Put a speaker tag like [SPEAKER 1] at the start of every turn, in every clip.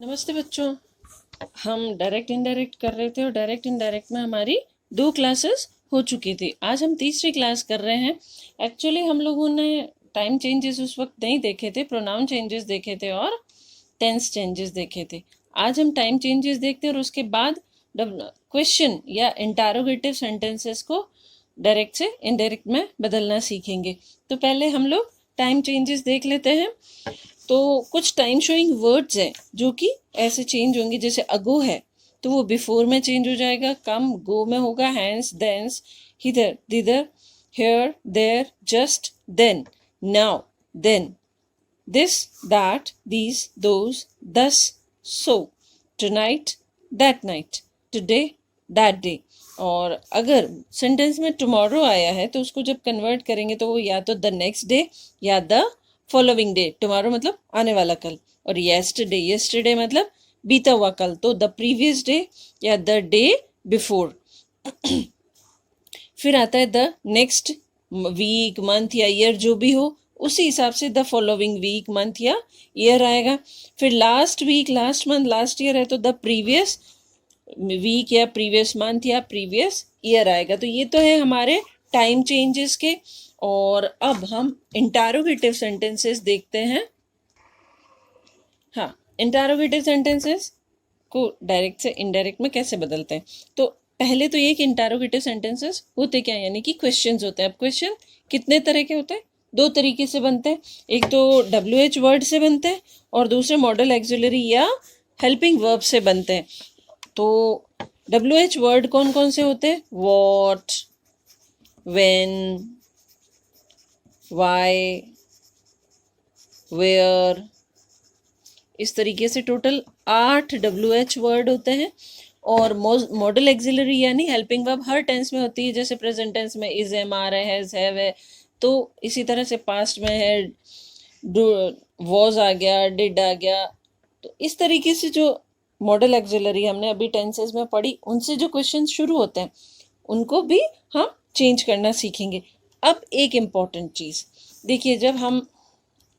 [SPEAKER 1] नमस्ते बच्चों। हम डायरेक्ट इनडायरेक्ट कर रहे थे और डायरेक्ट इनडायरेक्ट में हमारी 2 क्लासेस हो चुकी थी। आज हम तीसरी क्लास कर रहे हैं। एक्चुअली हम लोगों ने टाइम चेंजेस उस वक्त नहीं देखे थे, प्रोनाउन चेंजेस देखे थे और टेंस चेंजेस देखे थे। आज हम टाइम चेंजेस देखते हैं और उसके बाद क्वेश्चन या इंटरोगेटिव सेंटेंसेस को डायरेक्ट से इनडायरेक्ट में बदलना सीखेंगे। तो पहले हम लोग टाइम चेंजेस देख लेते हैं। तो कुछ टाइम शोइंग वर्ड्स हैं जो कि ऐसे चेंज होंगे, जैसे अगो है तो वो बिफोर में चेंज हो जाएगा, कम गो में होगा, hence thence, hither thither, here there, just then, now then, this that these those, thus so, tonight that night, today that day. और अगर सेंटेंस में टुमारो आया है तो उसको जब कन्वर्ट करेंगे तो वो या तो द नेक्स्ट डे या द फॉलोइंग डे। टुमारो मतलब आने वाला कल, और येस्टरडे, येस्टरडे मतलब बीता हुआ कल, तो द प्रीवियस डे या द डे बिफोर। फिर आता है द नेक्स्ट वीक, मंथ या ईयर जो भी हो, उसी हिसाब से द फॉलोइंग वीक, मंथ या ईयर आएगा। फिर last week, last month, last year है तो द प्रीवियस वीक या प्रीवियस मंथ या प्रीवियस ईयर आएगा। तो ये तो है हमारे टाइम चेंजेस के। और अब हम इंटरोगेटिव सेंटेंसेस देखते हैं। हाँ, इंटरोगेटिव सेंटेंसेस को डायरेक्ट से इनडायरेक्ट में कैसे बदलते हैं। तो पहले तो ये कि इंटरोगेटिव सेंटेंसेस होते क्या, यानी कि क्वेश्चंस होते हैं। अब क्वेश्चन कितने तरह के होते हैं? 2 तरीके से बनते हैं। एक तो WH वर्ड से बनते हैं और दूसरे मॉडल एक्सिलरी या हेल्पिंग वर्ब से बनते हैं। तो WH वर्ड कौन कौन से होते हैं? वॉट, व्हेन, वाई, वेयर, इस तरीके से टोटल 8 WH वर्ड होते हैं। और मॉडल एक्सिलरी यानी हेल्पिंग वर्ब हर टेंस में होती है, जैसे प्रेजेंट टेंस में is, am, are, has, have है। तो इसी तरह से पास्ट में है वॉज आ गया, डिड आ गया। तो इस तरीके से जो मॉडल एक्सिलरी हमने अभी टेंसेस में पढ़ी, उनसे जो क्वेश्चन शुरू होते हैं उनको भी हम चेंज करना सीखेंगे। अब एक इम्पॉर्टेंट चीज़ देखिए, जब हम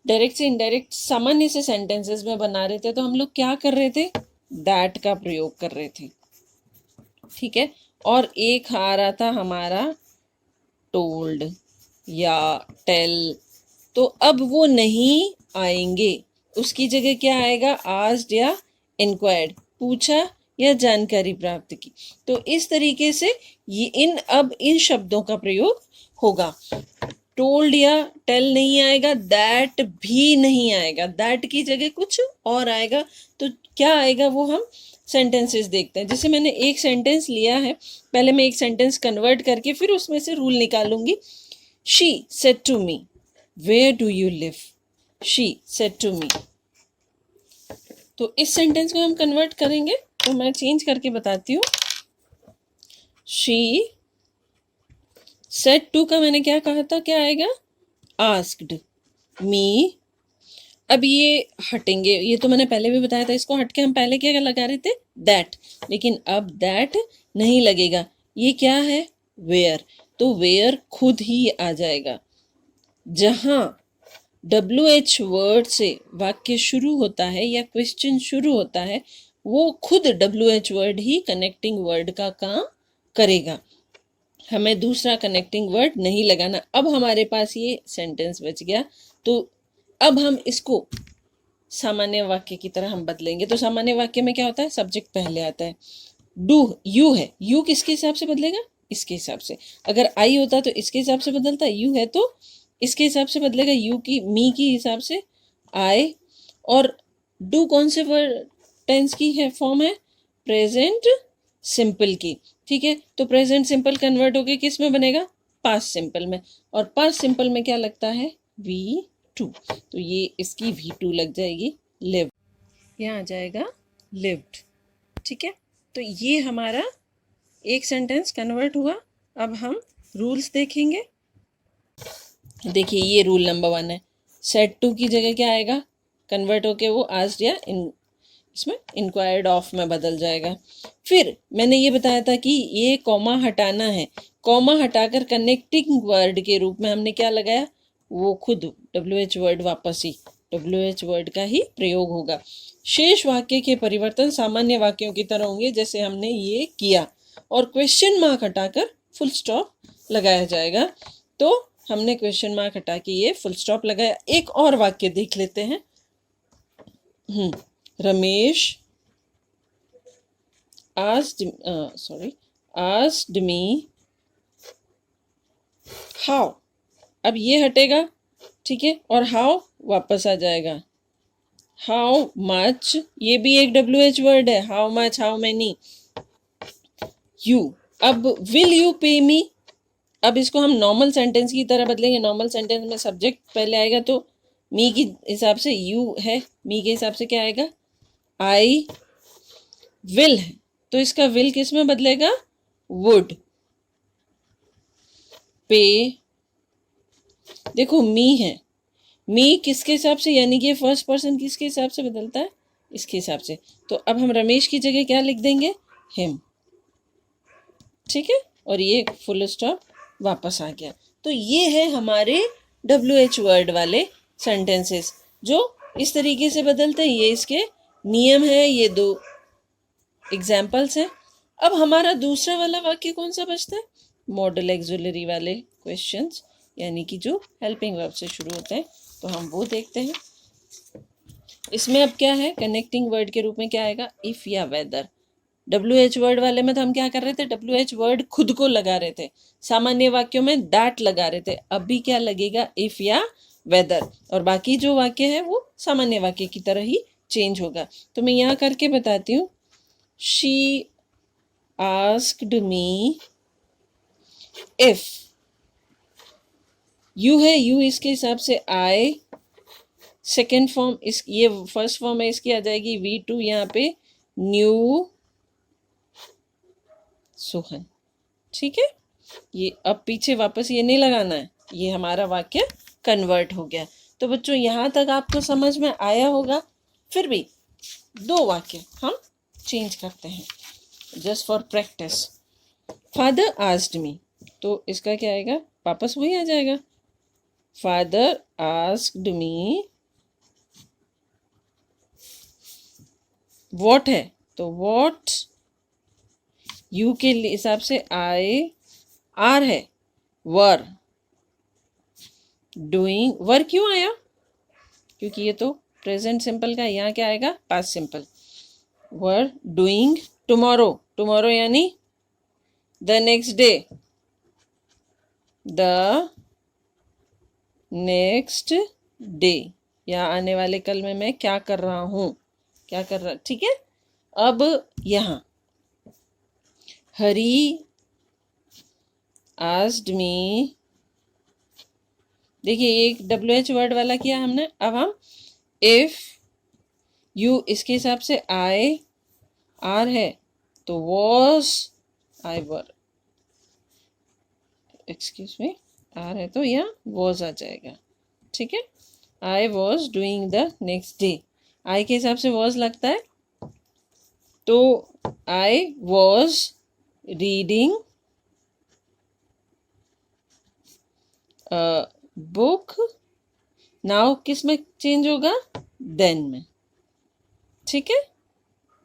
[SPEAKER 1] डायरेक्ट से इनडायरेक्ट सामान्य से सेंटेंसेस में बना रहे थे तो हम लोग क्या कर रहे थे? दैट का प्रयोग कर रहे थे, ठीक है। और एक आ रहा था हमारा टोल्ड या टेल, तो अब वो नहीं आएंगे। उसकी जगह क्या आएगा? आस्क्ड या इंक्वायर्ड, पूछा या जानकारी प्राप्त की। तो इस तरीके से ये अब इन शब्दों का प्रयोग होगा। टोल्ड या टेल नहीं आएगा, दैट भी नहीं आएगा, दैट की जगह कुछ और आएगा। तो क्या आएगा वो हम सेंटेंसेस देखते हैं। जैसे मैंने एक सेंटेंस लिया है, पहले मैं एक सेंटेंस कन्वर्ट करके फिर उसमें से रूल निकालूंगी। She said to me, where do you live? She said to me. तो इस सेंटेंस को हम कन्वर्ट करेंगे, तो मैं चेंज करके बताती हूँ। शी सेड टू का मैंने क्या कहा था, क्या आएगा? Asked me. अब ये हटेंगे, ये तो मैंने पहले भी बताया था, इसको हट के हम पहले क्या लगा रहे थे? दैट। लेकिन अब दैट नहीं लगेगा, ये क्या है? वेयर। तो वेयर खुद ही आ जाएगा। जहां WH वर्ड से वाक्य शुरू होता है या क्वेश्चन शुरू होता है, वो खुद WH वर्ड ही कनेक्टिंग वर्ड का काम करेगा। हमें दूसरा कनेक्टिंग वर्ड नहीं लगाना। अब हमारे पास ये सेंटेंस बच गया। तो अब हम इसको सामान्य वाक्य की तरह हम बदलेंगे। तो सामान्य वाक्य में क्या होता है? सब्जेक्ट पहले आता है। डू, यू है, यू किसके हिसाब से बदलेगा? इसके हिसाब से। अगर आई होता तो इसके हिसाब से बदलता, यू है तो इसके हिसाब से बदलेगा, यू की मी की हिसाब से आई। और डू कौन से वर्ड टेंस की है फॉर्म है? प्रेजेंट सिंपल की, ठीक है। तो प्रेजेंट सिंपल कन्वर्ट होके किस में बनेगा? पास्ट सिंपल में। और पास्ट सिंपल में क्या लगता है? V2। तो ये इसकी V2 लग जाएगी, लिव। यहाँ आ जाएगा लिव्ड, ठीक है। तो ये हमारा एक सेंटेंस कन्वर्ट हुआ। अब हम रूल्स देखेंगे। देखिए, ये रूल नंबर 1 है। सेड टू की जगह क्या आएगा? कन्वर्ट होके वो आस्क्ड या इसमें इंक्वायर्ड ऑफ में बदल जाएगा। फिर मैंने ये बताया था कि ये कॉमा हटाना है। कॉमा हटाकर कनेक्टिंग वर्ड के रूप में हमने क्या लगाया? वो खुद WH वर्ड वापस ही WH वर्ड का ही प्रयोग होगा। शेष वाक्य के परिवर्तन सामान्य वाक्यों की तरह होंगे जैसे हमने ये किया, और क्वेश्चन मार्क हटाकर फुल स्टॉप लगाया जाएगा। तो हमने क्वेश्चन मार्क हटा के ये फुल स्टॉप लगाया। एक और वाक्य देख लेते हैं। Ramesh asked me how। अब ये हटेगा, ठीक है, और हाउ वापस आ जाएगा। हाउ मच, ये भी एक WH वर्ड है। How much, how many. You, अब विल यू पे मी, अब इसको हम नॉर्मल सेंटेंस की तरह बदलेंगे। नॉर्मल सेंटेंस में सब्जेक्ट पहले आएगा, तो मी के हिसाब से यू है, मी के हिसाब से क्या आएगा, आई विल है, तो इसका विल किस में बदलेगा, वुड। पे, देखो मी है, मी किसके हिसाब से, यानी कि फर्स्ट पर्सन किसके हिसाब से बदलता है, इसके हिसाब से। तो अब हम रमेश की जगह क्या लिख देंगे, हिम, ठीक है, और ये फुल स्टॉप वापस आ गया। तो ये है हमारे WH वर्ड वाले सेंटेंसेस जो इस तरीके से बदलते हैं। ये इसके नियम है, ये 2 एग्जाम्पल्स हैं। अब हमारा दूसरा वाला वाक्य कौन सा बचता है, मॉडल एक्सुलरी वाले क्वेश्चंस, यानी कि जो हेल्पिंग वर्ब से शुरू होते हैं, तो हम वो देखते हैं। इसमें अब क्या है, कनेक्टिंग वर्ड के रूप में क्या आएगा, इफ या वेदर। WH वर्ड वाले में तो हम क्या कर रहे थे, WH वर्ड खुद को लगा रहे थे, सामान्य वाक्यों में दैट लगा रहे थे। अभी क्या लगेगा, इफ या वेदर, और बाकी जो वाक्य है वो सामान्य वाक्य की तरह ही चेंज होगा। तो मैं यहाँ करके बताती हूँ। She asked me if, you है, यू इसके हिसाब से आई, सेकेंड फॉर्म इस, ये फर्स्ट फॉर्म है, इसकी आ जाएगी V2, यहाँ पे न्यू सोहन, ठीक है। ये अब पीछे वापस ये नहीं लगाना है, ये हमारा वाक्य कन्वर्ट हो गया। तो बच्चों यहाँ तक आपको समझ में आया होगा। फिर भी 2 वाक्य हम चेंज करते हैं just for practice. Father asked मी, तो इसका क्या आएगा, वापस वही आ जाएगा। फादर आस्क्ड मी व्हाट है, तो व्हाट, यू के हिसाब से आई, आर है, वर डूइंग, वर क्यों आया, क्योंकि ये तो प्रेजेंट सिंपल का, यहाँ क्या आएगा, past simple. Were doing tomorrow, tomorrow यानी the next day, the next day, या आने वाले कल में मैं क्या कर रहा हूँ, क्या कर रहा, ठीक है। अब यहाँ हरी आस्क्ड मी, देखिए एक WH वर्ड वाला किया हमने। अब हम इफ, यू इसके हिसाब से आई, आर है, तो was, I were, excuse me, are है तो यहाँ वॉज आ जाएगा, ठीक है। I was doing the next day, I के हिसाब से वॉज लगता है, तो I was reading book, now किस में चेंज होगा, देन में, ठीक है।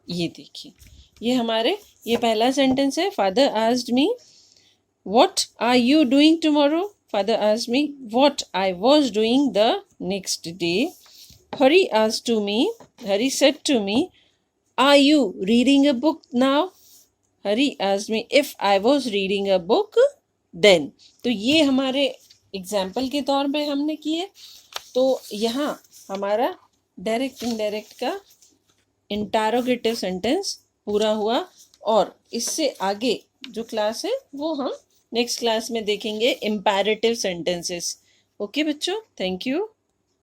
[SPEAKER 1] ये देखिए, ये हमारे, ये पहला सेंटेंस है। Father asked me what are you doing tomorrow, father asked me what I was doing the next day. Hari asked to me, Hari said to me are you reading a book now, Hari asked me if I was reading a book then. तो ये हमारे example के तौर पे हमने किए। तो यहाँ हमारा डायरेक्ट इनडायरेक्ट का इंटरोगेटिव सेंटेंस पूरा हुआ, और इससे आगे जो क्लास है वो हम नेक्स्ट क्लास में देखेंगे, इम्पेरेटिव सेंटेंसेस। ओके बच्चों, थैंक यू।